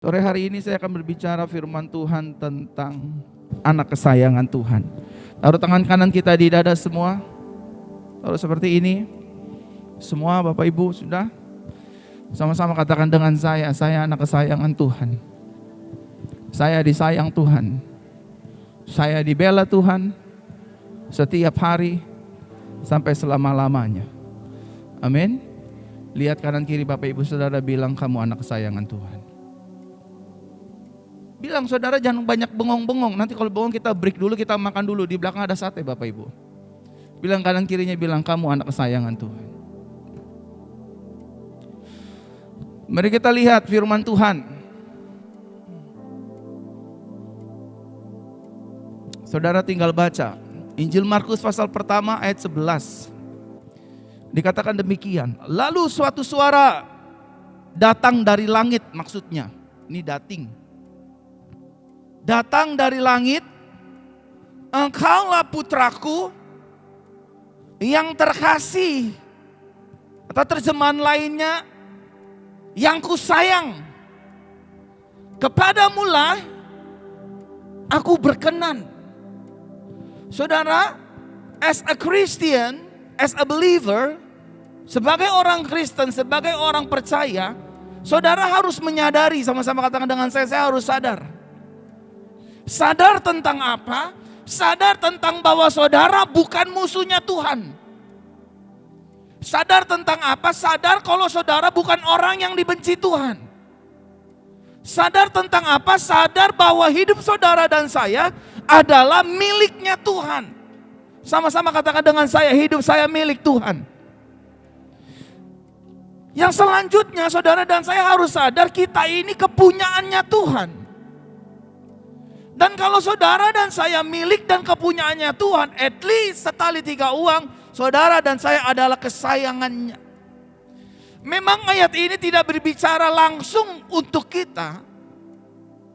Sore hari ini saya akan berbicara firman Tuhan tentang anak kesayangan Tuhan. Taruh tangan kanan kita di dada semua. Taruh seperti ini. Semua Bapak Ibu sudah? Sama-sama katakan dengan saya anak kesayangan Tuhan. Saya disayang Tuhan. Saya dibela Tuhan setiap hari sampai selama-lamanya. Amin. Lihat kanan kiri Bapak Ibu Saudara, bilang kamu anak kesayangan Tuhan. Bilang saudara jangan banyak bengong-bengong. Nanti kalau bengong kita break dulu, kita makan dulu. Di belakang ada sate Bapak Ibu. Bilang kanan kirinya, bilang kamu anak kesayangan Tuhan. Mari kita lihat firman Tuhan. Saudara tinggal baca Injil Markus pasal pertama ayat 11. Dikatakan demikian. Lalu suatu suara datang dari langit, maksudnya. Ini dating. Datang dari langit, engkaulah putraku yang terkasih. Atau terjemahan lainnya, yang kusayang. Kepadamulah aku berkenan. Saudara, as a Christian, as a believer, sebagai orang Kristen, sebagai orang percaya, saudara harus menyadari, sama-sama katakan dengan saya harus sadar. Sadar tentang apa? Sadar tentang bahwa saudara bukan musuhnya Tuhan. Sadar tentang apa? Sadar kalau saudara bukan orang yang dibenci Tuhan. Sadar tentang apa? Sadar bahwa hidup saudara dan saya adalah miliknya Tuhan. Sama-sama katakan dengan saya, hidup saya milik Tuhan. Yang selanjutnya saudara dan saya harus sadar kita ini kepunyaannya Tuhan. Dan kalau saudara dan saya milik dan kepunyaannya Tuhan, at least setali tiga uang, saudara dan saya adalah kesayangannya. Memang ayat ini tidak berbicara langsung untuk kita.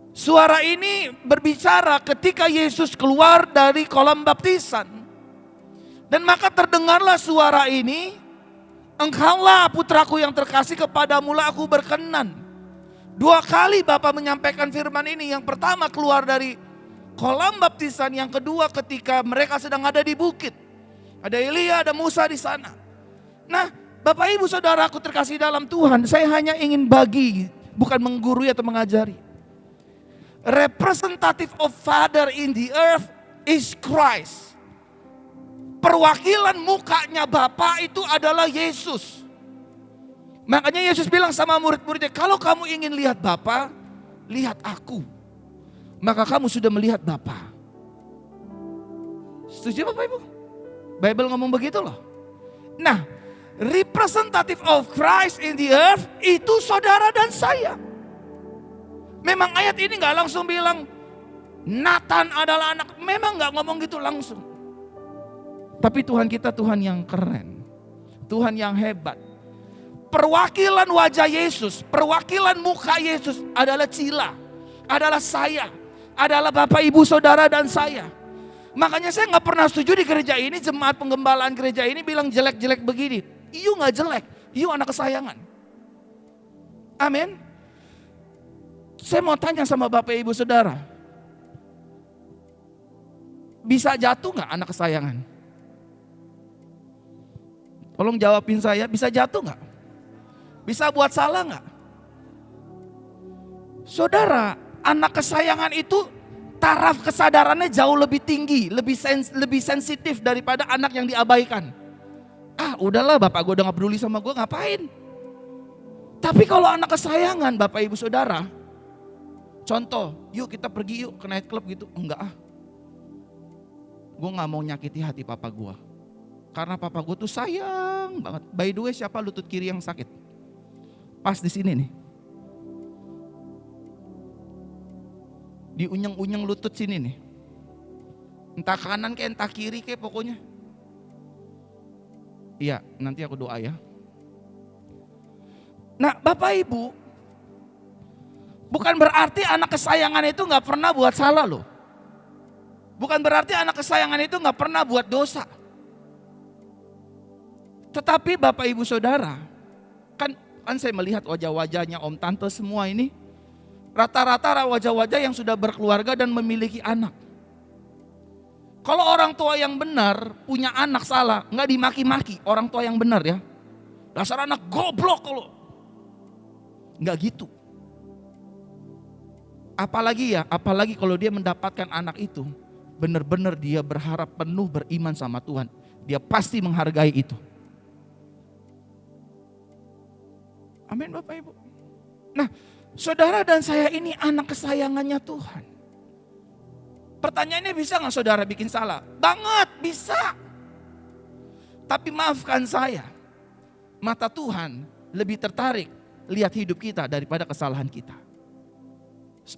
Suara ini berbicara ketika Yesus keluar dari kolam baptisan. Dan maka terdengarlah suara ini, engkaulah putraku yang terkasih, kepadamulah aku berkenan. Dua kali Bapak menyampaikan firman ini. Yang pertama keluar dari kolam baptisan, yang kedua ketika mereka sedang ada di bukit. Ada Elia, ada Musa di sana. Nah, Bapak Ibu Saudaraku terkasih dalam Tuhan, saya hanya ingin bagi, bukan menggurui atau mengajari. Representative of Father in the earth is Christ. Perwakilan mukanya Bapa itu adalah Yesus. Makanya Yesus bilang sama murid-muridnya, kalau kamu ingin lihat Bapa, lihat aku. Maka kamu sudah melihat Bapa. Setuju Bapak Ibu? Bible ngomong begitu loh. Nah, representative of Christ in the earth itu saudara dan saya. Memang ayat ini gak langsung bilang Nathan adalah anak. Memang gak ngomong gitu langsung. Tapi Tuhan kita Tuhan yang keren. Tuhan yang hebat. Perwakilan wajah Yesus, perwakilan muka Yesus adalah Cila, adalah saya, adalah Bapak Ibu Saudara dan saya. Makanya saya gak pernah setuju di gereja ini, jemaat penggembalaan gereja ini bilang jelek-jelek begini. You gak jelek, you anak kesayangan. Amin. Saya mau tanya sama Bapak Ibu Saudara, bisa jatuh gak anak kesayangan? Tolong jawabin saya, bisa jatuh gak? Bisa buat salah gak? Saudara, anak kesayangan itu taraf kesadarannya jauh lebih tinggi, lebih sensitif daripada anak yang diabaikan. Udahlah bapak gue udah gak peduli sama gue, ngapain? Tapi kalau anak kesayangan Bapak Ibu Saudara, contoh, yuk kita pergi yuk ke night club gitu. Enggak gue gak mau nyakiti hati papa gue. Karena papa gue tuh sayang banget. By the way, siapa lutut kiri yang sakit? Pas di sini nih. Di unyeng-unyeng lutut sini nih. Entah kanan kayak entah kiri kayak pokoknya. Iya, nanti aku doa ya. Nah, Bapak Ibu, bukan berarti anak kesayangan itu gak pernah buat salah loh. Bukan berarti anak kesayangan itu gak pernah buat dosa. Tetapi Bapak Ibu Saudara, kan saya melihat wajah-wajahnya om tante semua ini. Rata-rata wajah-wajah yang sudah berkeluarga dan memiliki anak. Kalau orang tua yang benar punya anak salah, nggak dimaki-maki. Orang tua yang benar ya, dasar anak goblok kalau. Nggak gitu. Apalagi kalau dia mendapatkan anak itu, benar-benar dia berharap penuh beriman sama Tuhan. Dia pasti menghargai itu. Amin Bapak Ibu. Nah, saudara dan saya ini anak kesayangannya Tuhan. Pertanyaannya, bisa gak saudara bikin salah? Banget, bisa. Tapi maafkan saya, mata Tuhan lebih tertarik lihat hidup kita daripada kesalahan kita.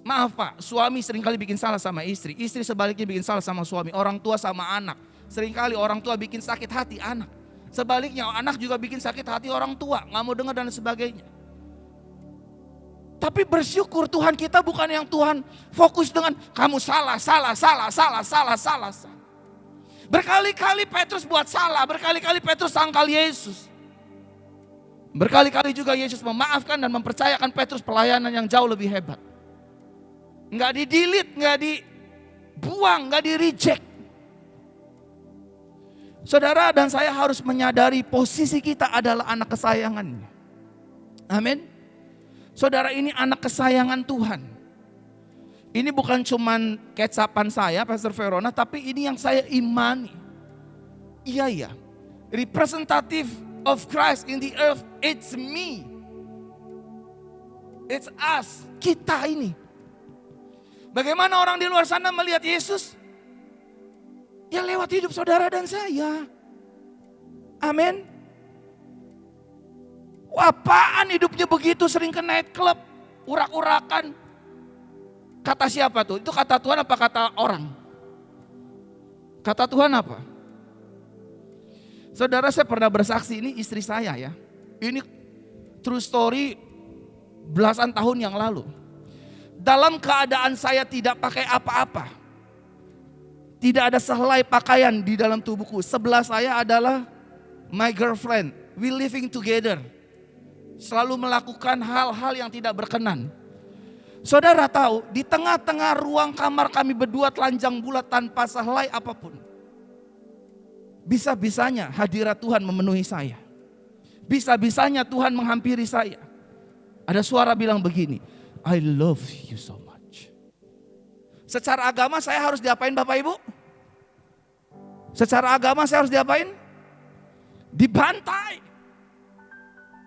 Maaf Pak, suami seringkali bikin salah sama istri. Istri sebaliknya bikin salah sama suami. Orang tua sama anak. Seringkali orang tua bikin sakit hati anak. Sebaliknya anak juga bikin sakit hati orang tua, gak mau dengar dan sebagainya. Tapi bersyukur Tuhan kita bukan yang Tuhan fokus dengan kamu salah. Berkali-kali Petrus buat salah, berkali-kali Petrus sangkal Yesus. Berkali-kali juga Yesus memaafkan dan mempercayakan Petrus pelayanan yang jauh lebih hebat. Gak di-delete, gak dibuang, gak di-reject. Saudara dan saya harus menyadari posisi kita adalah anak kesayangannya. Amin. Saudara, ini anak kesayangan Tuhan. Ini bukan cuman kecapan saya, Pastor Verona, tapi ini yang saya imani. Iya. Representative of Christ in the earth, it's me. It's us, kita ini. Bagaimana orang di luar sana melihat Yesus? Ya lewat hidup saudara dan saya. Amin. Apaan hidupnya begitu, sering ke night club, urak-urakan. Kata siapa tuh? Itu kata Tuhan apa kata orang? Kata Tuhan apa? Saudara, saya pernah bersaksi, ini istri saya ya. Ini true story belasan tahun yang lalu. Dalam keadaan saya tidak pakai apa-apa. Tidak ada sehelai pakaian di dalam tubuhku. Sebelah saya adalah my girlfriend. We living together. Selalu melakukan hal-hal yang tidak berkenan. Saudara tahu, di tengah-tengah ruang kamar kami berdua telanjang bulat tanpa sehelai apapun. Bisa-bisanya hadirat Tuhan memenuhi saya. Bisa-bisanya Tuhan menghampiri saya. Ada suara bilang begini, I love you so much. Secara agama saya harus diapain Bapak Ibu? Secara agama saya harus diapain? Dibantai.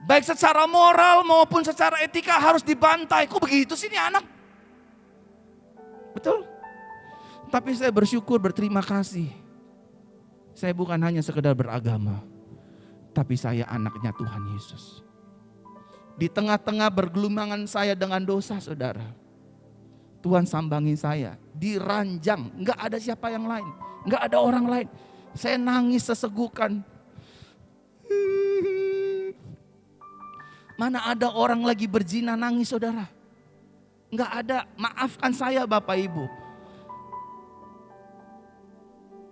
Baik secara moral maupun secara etika harus dibantai. Kok begitu sih ini anak? Betul? Tapi saya bersyukur, berterima kasih. Saya bukan hanya sekedar beragama, tapi saya anaknya Tuhan Yesus. Di tengah-tengah bergelumangan saya dengan dosa, saudara, Tuhan sambangi saya, diranjang, gak ada siapa yang lain, gak ada orang lain. Saya nangis sesegukan. Mana ada orang lagi berzina nangis saudara? Gak ada, maafkan saya Bapak Ibu.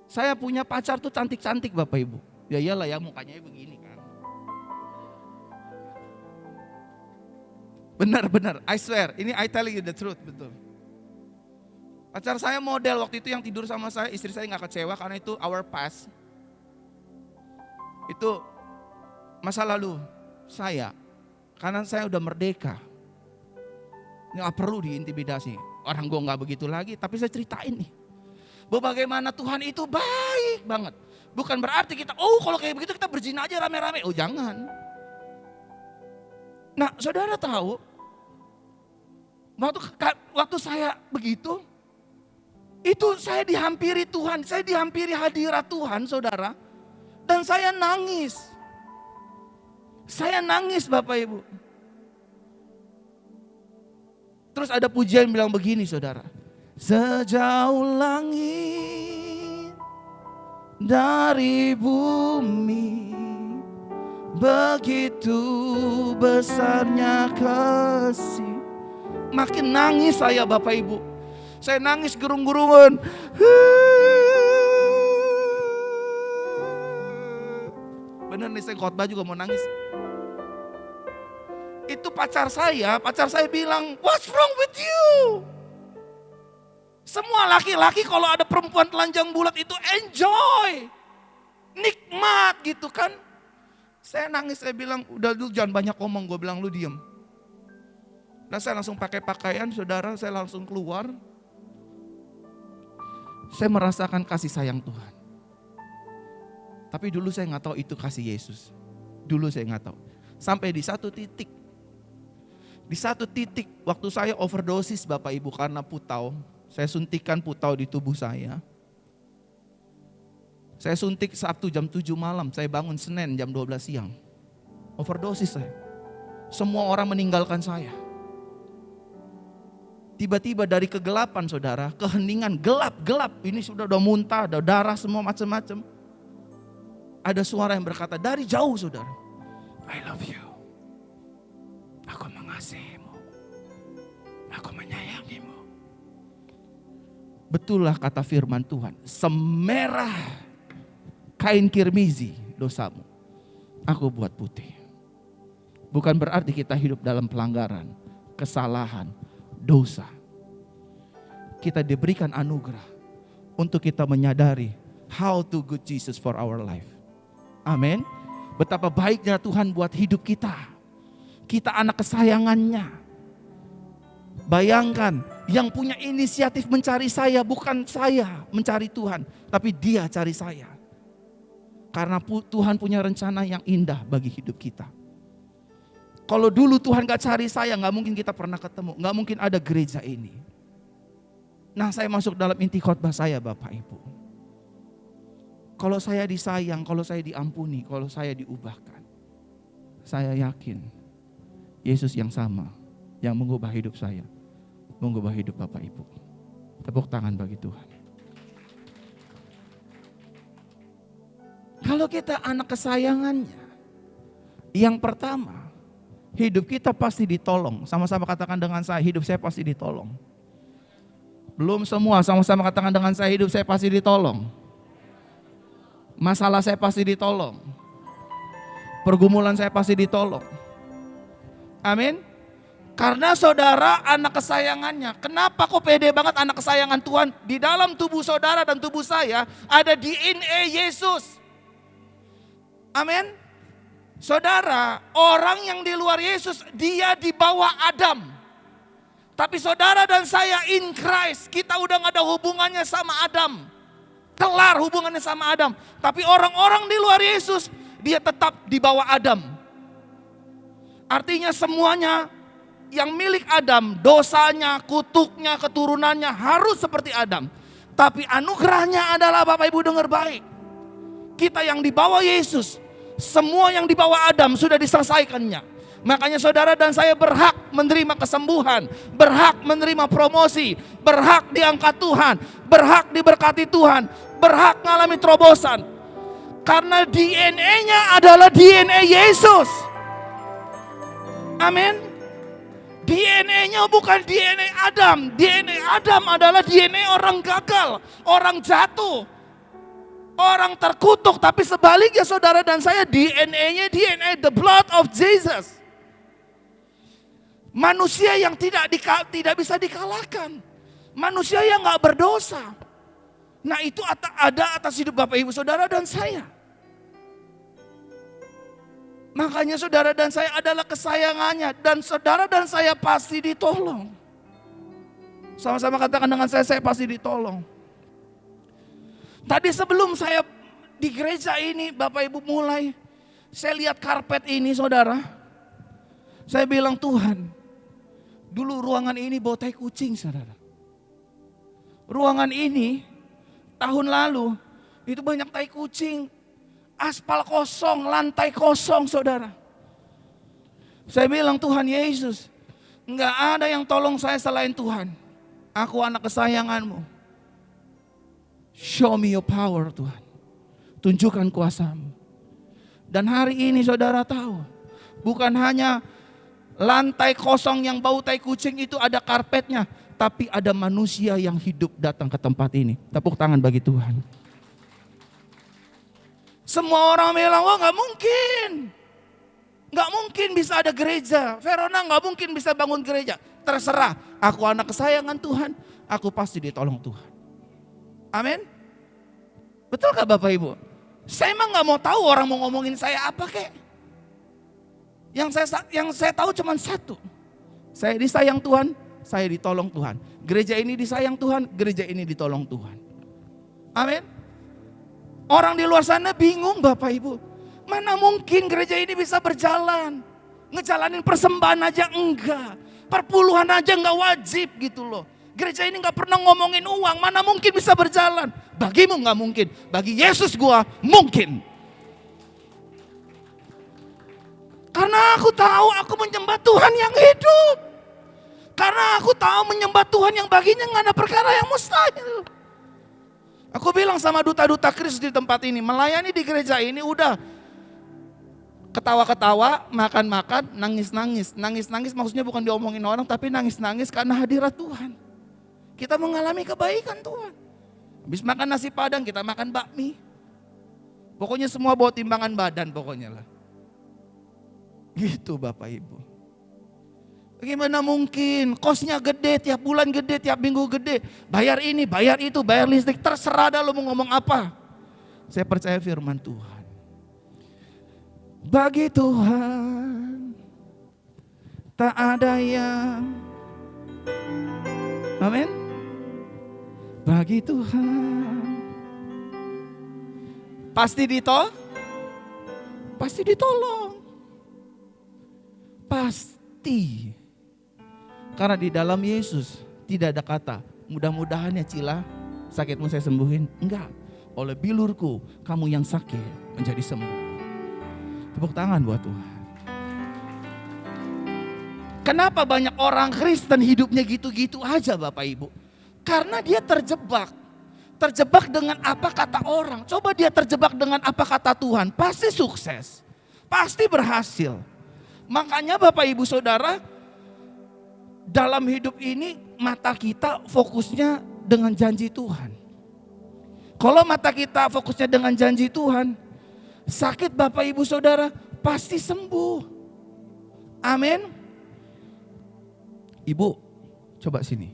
Saya punya pacar tuh cantik-cantik Bapak Ibu. Ya iyalah ya, mukanya begini kan. Benar-benar, I swear, ini I telling you the truth, betul. Pacar saya model waktu itu yang tidur sama saya, istri saya gak kecewa karena itu our past. Itu masa lalu saya, karena saya udah merdeka. Gak perlu diintimidasi, orang gue gak begitu lagi, tapi saya ceritain nih. Bahwa bagaimana Tuhan itu baik banget. Bukan berarti kita, kalau kayak begitu kita berzina aja rame-rame. Oh jangan. Nah saudara tahu, waktu saya begitu, itu saya dihampiri Tuhan, saya dihampiri hadirat Tuhan saudara. Dan saya nangis. Saya nangis Bapak Ibu. Terus ada pujian bilang begini saudara. Sejauh langit dari bumi, begitu besarnya kasih. Makin nangis saya Bapak Ibu. Saya nangis gerung-gerungan. Bener nih, saya khotbah juga mau nangis. Itu pacar saya bilang, "What's wrong with you?" Semua laki-laki kalau ada perempuan telanjang bulat itu enjoy. Nikmat gitu kan. Saya nangis, saya bilang, "Udah dulu jangan banyak ngomong," gue bilang, "lu diem." Nah saya langsung pakai pakaian, saudara, saya langsung keluar. Saya merasakan kasih sayang Tuhan. Tapi dulu saya nggak tahu itu kasih Yesus. Dulu saya nggak tahu. Sampai di satu titik waktu saya overdosis Bapak Ibu karena putau. Saya suntikan putau di tubuh saya. Saya suntik Sabtu jam 7 malam. Saya bangun Senin jam 12 siang. Overdosis saya. Semua orang meninggalkan saya. Tiba-tiba dari kegelapan saudara, keheningan gelap. Ini sudah muntah, ada darah semua macam-macam. Ada suara yang berkata dari jauh saudara, "I love you. Aku mengasihimu. Aku menyayangimu." Betullah kata firman Tuhan, semerah kain kirmizi dosamu, aku buat putih. Bukan berarti kita hidup dalam pelanggaran, kesalahan, dosa. Kita diberikan anugerah untuk kita menyadari how to good Jesus for our life. Amin. Betapa baiknya Tuhan buat hidup kita. Kita anak kesayangannya. Bayangkan, yang punya inisiatif mencari saya bukan saya mencari Tuhan, tapi Dia cari saya. Karena Tuhan punya rencana yang indah bagi hidup kita. Kalau dulu Tuhan gak cari saya, gak mungkin kita pernah ketemu, gak mungkin ada gereja ini. Nah saya masuk dalam inti khotbah saya Bapak Ibu. Kalau saya disayang, kalau saya diampuni, kalau saya diubahkan, saya yakin Yesus yang sama yang mengubah hidup saya, mengubah hidup Bapak Ibu. Tepuk tangan bagi Tuhan. Kalau kita anak kesayangannya, yang pertama, hidup kita pasti ditolong. Sama-sama katakan dengan saya, hidup saya pasti ditolong. Belum semua, sama-sama katakan dengan saya, hidup saya pasti ditolong. Masalah saya pasti ditolong. Pergumulan saya pasti ditolong. Amin. Karena saudara anak kesayangannya. Kenapa kok pede banget anak kesayangan Tuhan? Di dalam tubuh saudara dan tubuh saya ada DNA Yesus. Amin. Saudara, orang yang di luar Yesus, dia di bawah Adam. Tapi saudara dan saya in Christ, kita udah gak ada hubungannya sama Adam. Kelar hubungannya sama Adam. Tapi orang-orang di luar Yesus, dia tetap di bawah Adam. Artinya semuanya yang milik Adam, dosanya, kutuknya, keturunannya harus seperti Adam. Tapi anugerahnya adalah, Bapak Ibu dengar baik, kita yang di bawah Yesus, semua yang di bawah Adam sudah diselesaikannya. Makanya saudara dan saya berhak menerima kesembuhan, berhak menerima promosi, berhak diangkat Tuhan, berhak diberkati Tuhan, berhak mengalami terobosan. Karena DNA-nya adalah DNA Yesus. Amin. DNA-nya bukan DNA Adam. DNA Adam adalah DNA orang gagal, orang jatuh, orang terkutuk. Tapi sebaliknya saudara dan saya, DNA-nya DNA the blood of Jesus. Manusia yang tidak bisa dikalahkan. Manusia yang gak berdosa. Nah itu ada atas hidup Bapak Ibu saudara dan saya. Makanya saudara dan saya adalah kesayangannya. Dan saudara dan saya pasti ditolong. Sama-sama katakan dengan saya pasti ditolong. Tadi sebelum saya di gereja ini Bapak Ibu mulai, saya lihat karpet ini saudara. Saya bilang, Tuhan, dulu ruangan ini bau tai kucing saudara. Ruangan ini tahun lalu itu banyak tai kucing. Aspal kosong, lantai kosong saudara. Saya bilang, Tuhan Yesus, enggak ada yang tolong saya selain Tuhan. Aku anak kesayanganmu. Show me your power Tuhan. Tunjukkan kuasamu. Dan hari ini saudara tahu, bukan hanya lantai kosong yang bau tai kucing itu ada karpetnya, tapi ada manusia yang hidup datang ke tempat ini. Tepuk tangan bagi Tuhan. Semua orang bilang, wah gak mungkin. Nggak mungkin bisa ada gereja. Verona nggak mungkin bisa bangun gereja. Terserah, aku anak kesayangan Tuhan, aku pasti ditolong Tuhan. Amin. Betul gak Bapak Ibu? Saya emang nggak mau tahu orang mau ngomongin saya apa kek. Yang saya tahu cuma satu. Saya disayang Tuhan, saya ditolong Tuhan. Gereja ini disayang Tuhan, gereja ini ditolong Tuhan. Amin. Orang di luar sana bingung Bapak Ibu. Mana mungkin gereja ini bisa berjalan. Ngejalanin persembahan aja enggak. Perpuluhan aja enggak wajib gitu loh. Gereja ini enggak pernah ngomongin uang. Mana mungkin bisa berjalan. Bagimu enggak mungkin. Bagi Yesus gua mungkin. Karena aku tahu aku menyembah Tuhan yang hidup. Karena aku tahu menyembah Tuhan yang baginya enggak ada perkara yang mustahil. Aku bilang sama duta-duta Kristus di tempat ini. Melayani di gereja ini udah ketawa-ketawa, makan-makan, nangis-nangis. Nangis-nangis maksudnya bukan diomongin orang, tapi nangis-nangis karena hadirat Tuhan. Kita mengalami kebaikan Tuhan. Habis makan nasi padang, kita makan bakmi. Pokoknya semua bawa timbangan badan pokoknya lah. Gitu Bapak Ibu. Bagaimana mungkin? Kosnya gede, tiap bulan gede, tiap minggu gede. Bayar ini, bayar itu, bayar listrik. Terserah dah lo mau ngomong apa. Saya percaya firman Tuhan. Bagi Tuhan tak ada yang, amin. Bagi Tuhan pasti ditolong. Pasti. Karena di dalam Yesus tidak ada kata mudah-mudahan ya Cila sakitmu saya sembuhin. Enggak. Oleh bilurku kamu yang sakit menjadi sembuh. Tepuk tangan buat Tuhan. Kenapa banyak orang Kristen hidupnya gitu-gitu aja Bapak Ibu? Karena dia terjebak. Terjebak dengan apa kata orang. Coba dia terjebak dengan apa kata Tuhan. Pasti sukses. Pasti berhasil. Makanya Bapak Ibu Saudara, dalam hidup ini mata kita fokusnya dengan janji Tuhan. Kalau mata kita fokusnya dengan janji Tuhan, sakit Bapak Ibu Saudara pasti sembuh. Amin. Ibu, coba sini.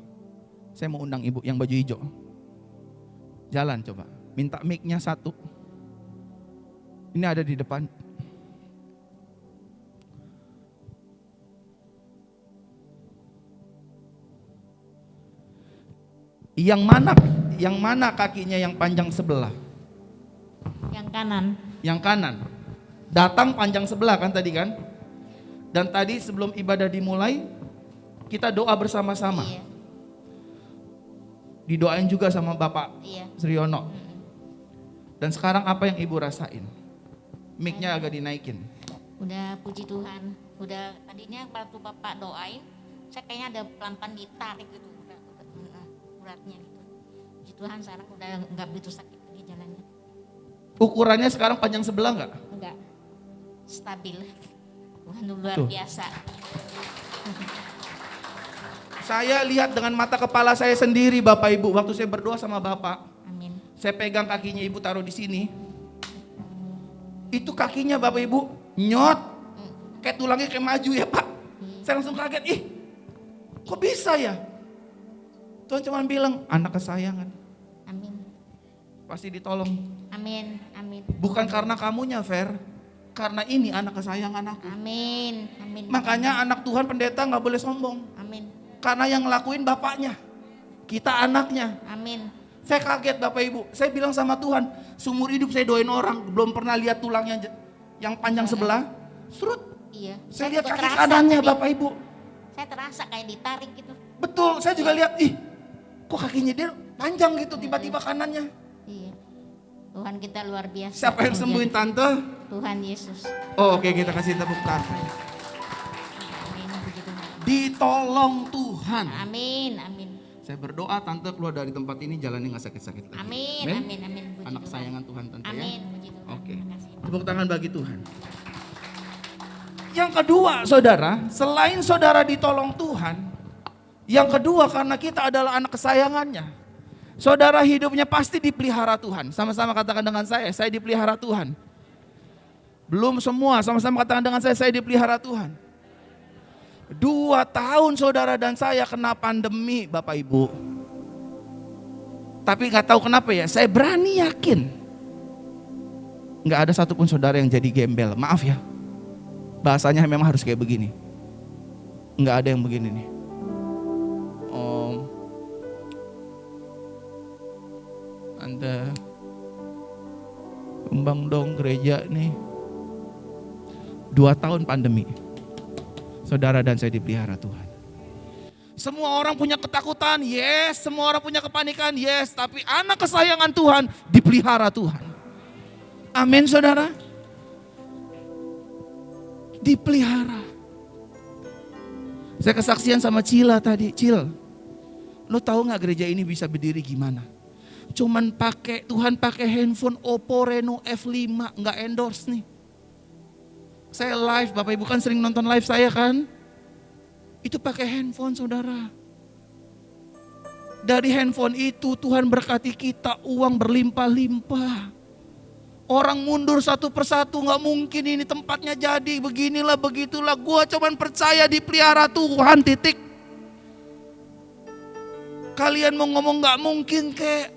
Saya mau undang ibu yang baju hijau. Jalan coba. Minta mic-nya satu. Ini ada di depan. Yang mana kakinya yang panjang sebelah? Yang kanan. Yang kanan. Datang panjang sebelah kan tadi kan? Dan tadi sebelum ibadah dimulai, kita doa bersama-sama. Iya. Didoain juga sama Bapak Sriono. Dan sekarang apa yang ibu rasain? Mic-nya agak dinaikin. Udah puji Tuhan. Udah tadinya waktu Bapak doain, saya kayaknya ada pelan-pelan ditarik gitu. Udah beratnya gitu. Puji Tuhan sekarang udah nggak begitu sakit lagi jalannya. Ukurannya sekarang panjang sebelah nggak? Enggak. Stabil. Tuhan luar biasa. Saya lihat dengan mata kepala saya sendiri Bapak Ibu. Waktu saya berdoa sama Bapak. Amin. Saya pegang kakinya ibu taruh di sini. Itu kakinya Bapak Ibu nyot. Kayak tulangnya kayak maju ya Pak. Saya langsung kaget. Ih kok bisa ya? Tuhan cuma bilang anak kesayangan. Amin. Pasti ditolong. Amin. Amin. Bukan karena kamunya Fer. Karena ini anak kesayangan aku. Amin. Amin. Makanya anak Tuhan pendeta gak boleh sombong. Amin. Karena yang ngelakuin bapaknya. Kita anaknya. Amin. Saya kaget Bapak Ibu. Saya bilang sama Tuhan. Seumur hidup saya doain orang. Belum pernah lihat tulangnya yang panjang sebelah. Serut. Iya. Saya lihat kaki kanannya Bapak Ibu. Saya terasa kayak ditarik gitu. Betul. Saya juga lihat. Ih kok kakinya dia panjang gitu tiba-tiba kanannya. Iya. Tuhan kita luar biasa. Siapa yang sembuhin tante? Tuhan Yesus. Oh, oke kita kasih tepuk tangan. Amin. Puji Tuhan. Ditolong Tuhan. Amin. Amin. Saya berdoa tante keluar dari tempat ini jalannya gak sakit-sakit lagi. Amin. Amin. Amin. Puji Anak Tuhan. kesayangan Tuhan tante ya. Amin. Puji Tuhan. Oke. Terima kasih. Tepuk tangan bagi Tuhan. Yang kedua saudara, selain saudara ditolong Tuhan, yang kedua karena kita adalah anak kesayangannya. Saudara hidupnya pasti dipelihara Tuhan. Sama-sama katakan dengan saya dipelihara Tuhan. Belum semua, sama-sama katakan dengan saya dipelihara Tuhan. 2 tahun saudara dan saya kena pandemi Bapak Ibu. Tapi gak tahu kenapa ya, saya berani yakin gak ada satupun saudara yang jadi gembel. Maaf ya, bahasanya memang harus kayak begini. Gak ada yang begini nih. Anda kembang dong gereja nih. 2 tahun pandemi, saudara dan saya dipelihara Tuhan. Semua orang punya ketakutan, yes. Semua orang punya kepanikan, yes. Tapi anak kesayangan Tuhan dipelihara Tuhan. Amin saudara. Dipelihara. Saya kesaksian sama Cila tadi. Cil, lo tahu gak gereja ini bisa berdiri gimana? Cuman Tuhan pakai handphone Oppo Reno F5, gak endorse nih. Saya live, Bapak Ibu kan sering nonton live saya kan? Itu pakai handphone saudara. Dari handphone itu Tuhan berkati kita, uang berlimpah-limpah. Orang mundur satu persatu, gak mungkin ini tempatnya jadi, beginilah begitulah. Gua cuman percaya dipelihara Tuhan, titik. Kalian mau ngomong gak mungkin kek,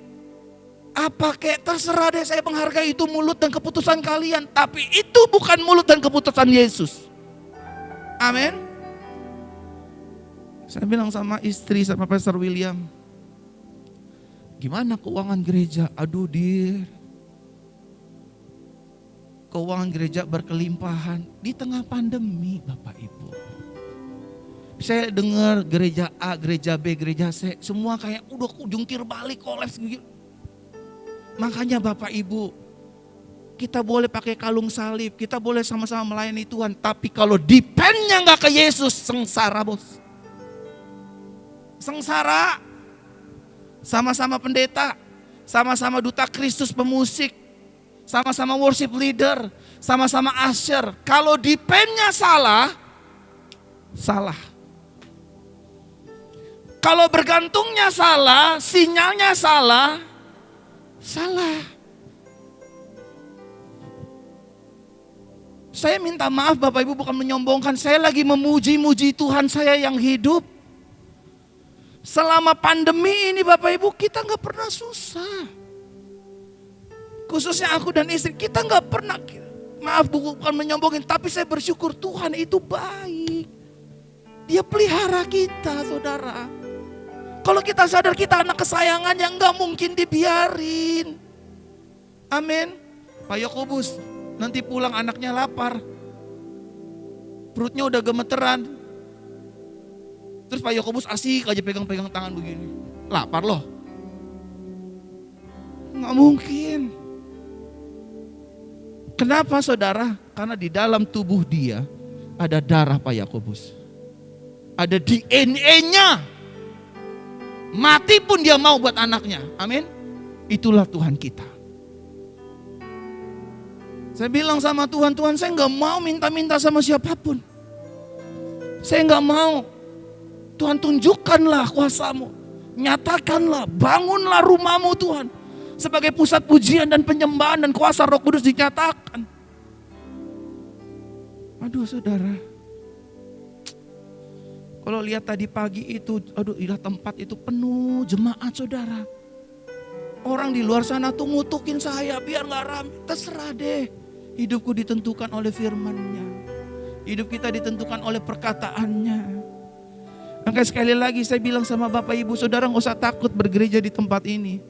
apa kek, terserah deh, saya menghargai itu mulut dan keputusan kalian. Tapi itu bukan mulut dan keputusan Yesus. Amin. Saya bilang sama istri, sama Pastor William, gimana keuangan gereja? Aduh dir, keuangan gereja berkelimpahan di tengah pandemi Bapak Ibu. Saya dengar gereja A, gereja B, gereja C, semua kayak udah jungkir balik, kolaps gitu. Makanya Bapak Ibu, kita boleh pakai kalung salib, kita boleh sama-sama melayani Tuhan. Tapi kalau dependnya gak ke Yesus, sengsara bos. Sengsara. Sama-sama pendeta, sama-sama duta Kristus pemusik, sama-sama worship leader, sama-sama usher. Kalau dependnya salah, salah. Kalau bergantungnya salah, sinyalnya salah, salah. Saya minta maaf Bapak Ibu, bukan menyombongkan. Saya lagi memuji-muji Tuhan saya yang hidup. Selama pandemi ini Bapak Ibu, kita gak pernah susah. Khususnya aku dan istri, kita gak pernah, maaf bukan menyombongin, tapi saya bersyukur Tuhan itu baik. Dia pelihara kita saudara. Kalau kita sadar kita anak kesayangan yang gak mungkin dibiarin. Amin. Pak Yakobus, nanti pulang anaknya lapar, perutnya udah gemeteran. Terus Pak Yakobus asik aja pegang-pegang tangan begini. Lapar loh. Nggak mungkin. Kenapa saudara? Karena di dalam tubuh dia ada darah Pak Yakobus. Ada DNA-nya. Mati pun dia mau buat anaknya. Amin. Itulah Tuhan kita. Saya bilang sama Tuhan, Tuhan saya nggak mau minta-minta sama siapapun. Saya nggak mau. Tuhan tunjukkanlah kuasa-Mu. Nyatakanlah, bangunlah rumah-Mu Tuhan. Sebagai pusat pujian dan penyembahan dan kuasa Roh Kudus dinyatakan. Aduh saudara. Kalau lihat tadi pagi itu, aduh ilah tempat itu penuh jemaat saudara. Orang di luar sana tuh ngutukin saya biar gak rame. Terserah deh. Hidupku ditentukan oleh firman-Nya. Hidup kita ditentukan oleh perkataannya. Maka sekali lagi saya bilang sama Bapak Ibu, saudara gak usah takut bergereja di tempat ini.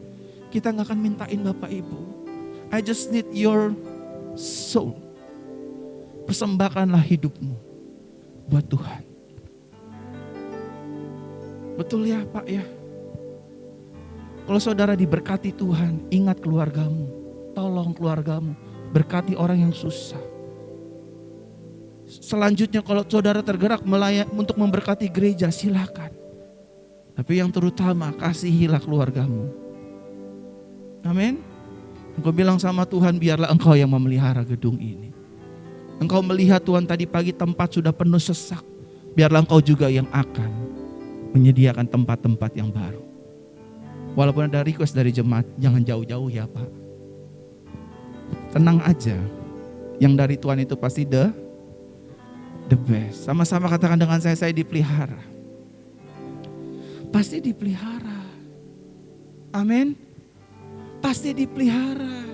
Kita gak akan mintain Bapak Ibu. I just need your soul. Persembahkanlah hidupmu buat Tuhan. Betul ya Pak ya. Kalau saudara diberkati Tuhan, ingat keluargamu. Tolong keluargamu. Berkati orang yang susah. Selanjutnya kalau saudara tergerak untuk memberkati gereja, silakan. Tapi yang terutama kasihilah keluargamu. Amin. Engkau bilang sama Tuhan, biarlah Engkau yang memelihara gedung ini. Engkau melihat Tuhan tadi pagi tempat sudah penuh sesak. Biarlah Engkau juga yang akan menyediakan tempat-tempat yang baru. Walaupun ada request dari jemaat, jangan jauh-jauh ya Pak. Tenang aja. Yang dari Tuhan itu pasti the best. Sama-sama katakan dengan saya dipelihara. Pasti dipelihara. Amin. Pasti dipelihara.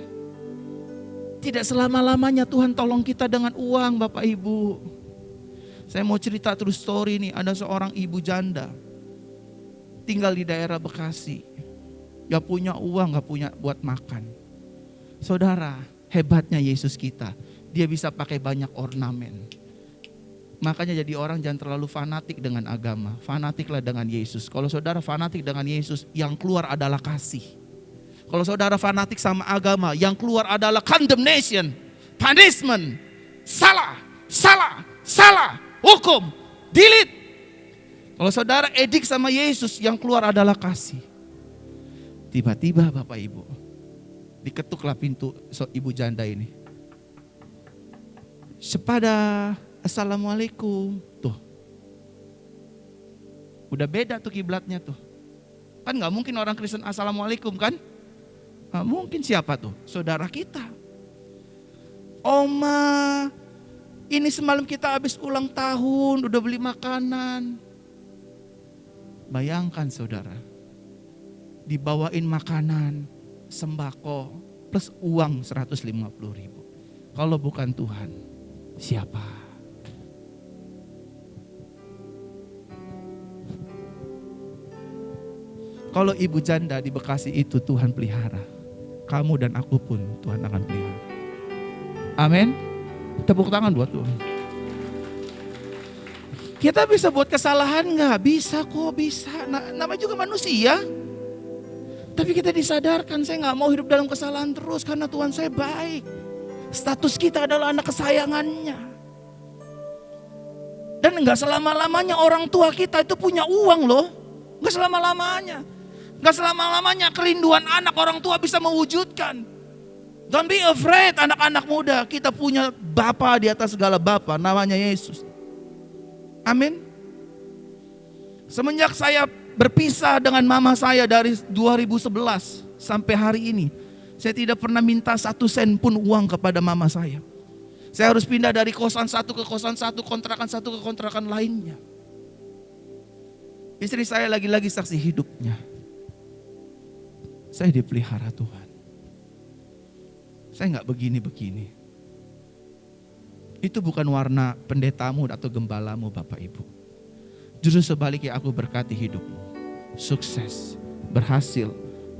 Tidak selama-lamanya Tuhan tolong kita dengan uang, Bapak Ibu. Saya mau cerita true story nih. Ada seorang ibu janda tinggal di daerah Bekasi. Gak punya uang, gak punya buat makan. Saudara, hebatnya Yesus kita. Dia bisa pakai banyak ornamen. Makanya jadi orang jangan terlalu fanatik dengan agama. Fanatiklah dengan Yesus. Kalau saudara fanatik dengan Yesus, yang keluar adalah kasih. Kalau saudara fanatik sama agama, yang keluar adalah condemnation, punishment, salah, hukum, delete. Kalau saudara edik sama Yesus, yang keluar adalah kasih. Tiba-tiba Bapak Ibu, diketuklah pintu ibu janda ini. Sepada, assalamualaikum. Tuh, udah beda tuh kiblatnya tuh. Kan gak mungkin orang Kristen assalamualaikum kan? Gak mungkin, siapa tuh? Saudara kita. Oma, ini semalam kita habis ulang tahun, udah beli makanan. Bayangkan saudara, dibawain makanan, sembako, plus uang 150.000. Kalau bukan Tuhan, siapa? Kalau ibu janda di Bekasi itu Tuhan pelihara, kamu dan aku pun Tuhan akan pelihara. Amin. Tepuk tangan buat Tuhan. Kita bisa buat kesalahan nggak? Bisa kok, bisa. Namanya juga manusia. Tapi kita disadarkan, saya nggak mau hidup dalam kesalahan terus karena Tuhan saya baik. Status kita adalah anak kesayangannya. Dan nggak selama-lamanya orang tua kita itu punya uang loh. Nggak selama-lamanya. Nggak selama-lamanya kerinduan anak orang tua bisa mewujudkan. Don't be afraid anak-anak muda. Kita punya Bapa di atas segala Bapa, namanya Yesus. Amin. Semenjak saya berpisah dengan mama saya dari 2011 sampai hari ini, saya tidak pernah minta 1 sen pun uang kepada mama saya. Saya harus pindah dari kosan satu ke kosan satu, kontrakan satu ke kontrakan lainnya. Istri saya lagi-lagi saksi hidupnya. Saya dipelihara Tuhan. Saya nggak begini-begini. Itu bukan warna pendetamu atau gembalamu Bapak Ibu. Justru sebaliknya aku berkati hidupmu. Sukses, berhasil,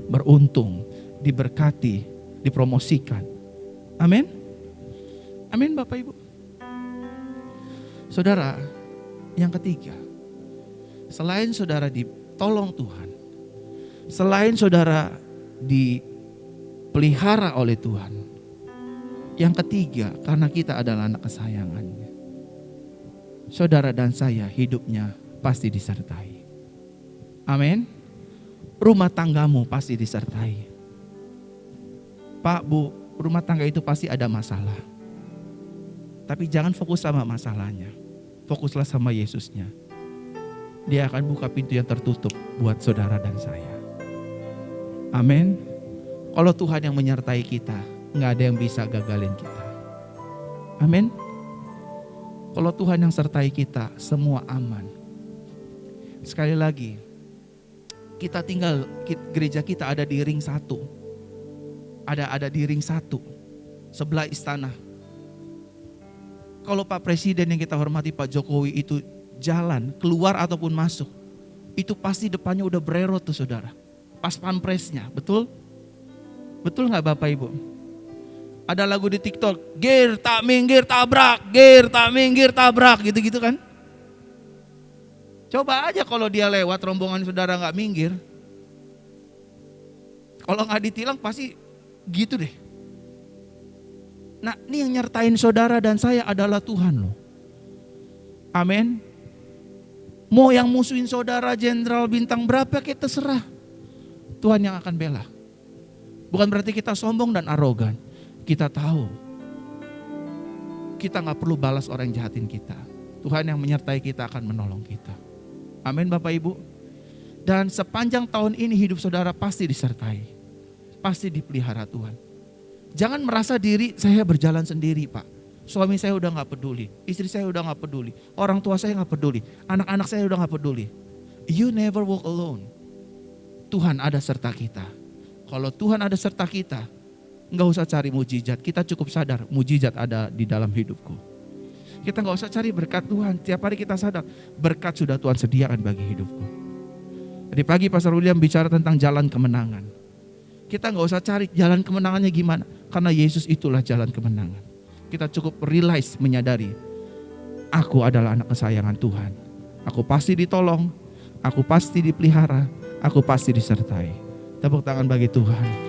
beruntung, diberkati, dipromosikan. Amin. Amin Bapak Ibu. Saudara, yang ketiga. Selain saudara ditolong Tuhan. Selain saudara dipelihara oleh Tuhan. Yang ketiga, karena kita adalah anak kesayangannya. Saudara dan saya hidupnya pasti disertai. Amin. Rumah tanggamu pasti disertai. Pak, Bu, rumah tangga itu pasti ada masalah. Tapi jangan fokus sama masalahnya. Fokuslah sama Yesusnya. Dia akan buka pintu yang tertutup buat saudara dan saya. Amin. Kalau Tuhan yang menyertai kita, nggak ada yang bisa gagalin kita. Amin. Kalau Tuhan yang sertai kita, semua aman. Sekali lagi, kita tinggal, gereja kita ada di ring 1. Ada di ring 1, sebelah istana. Kalau Pak Presiden yang kita hormati Pak Jokowi itu jalan, keluar ataupun masuk, itu pasti depannya udah berero tuh saudara. Pas pampresnya, betul? Betul gak Bapak Ibu? Ada lagu di TikTok, gir tak minggir tabrak, gitu-gitu kan. Coba aja kalau dia lewat rombongan saudara gak minggir. Kalau gak ditilang pasti gitu deh. Nah ini yang nyertain saudara dan saya adalah Tuhan loh. Amin. Mau yang musuhin saudara jenderal bintang berapa kita terserah. Tuhan yang akan bela. Bukan berarti kita sombong dan arogan. Kita tahu kita gak perlu balas orang yang jahatin kita. Tuhan yang menyertai kita akan menolong kita. Amin Bapak Ibu. Dan sepanjang tahun ini hidup saudara pasti disertai. Pasti dipelihara Tuhan. Jangan merasa diri saya berjalan sendiri Pak. Suami saya udah gak peduli, istri saya udah gak peduli, orang tua saya gak peduli, anak-anak saya udah gak peduli. You never walk alone. Tuhan ada serta kita. Kalau Tuhan ada serta kita, gak usah cari mujizat. Kita cukup sadar mujizat ada di dalam hidupku. Kita gak usah cari berkat Tuhan. Tiap hari kita sadar berkat sudah Tuhan sediakan bagi hidupku. Tadi pagi Pastor William bicara tentang jalan kemenangan. Kita gak usah cari jalan kemenangannya gimana, karena Yesus itulah jalan kemenangan. Kita cukup realize, menyadari, aku adalah anak kesayangan Tuhan. Aku pasti ditolong, aku pasti dipelihara, aku pasti disertai. Tepuk tangan bagi Tuhan.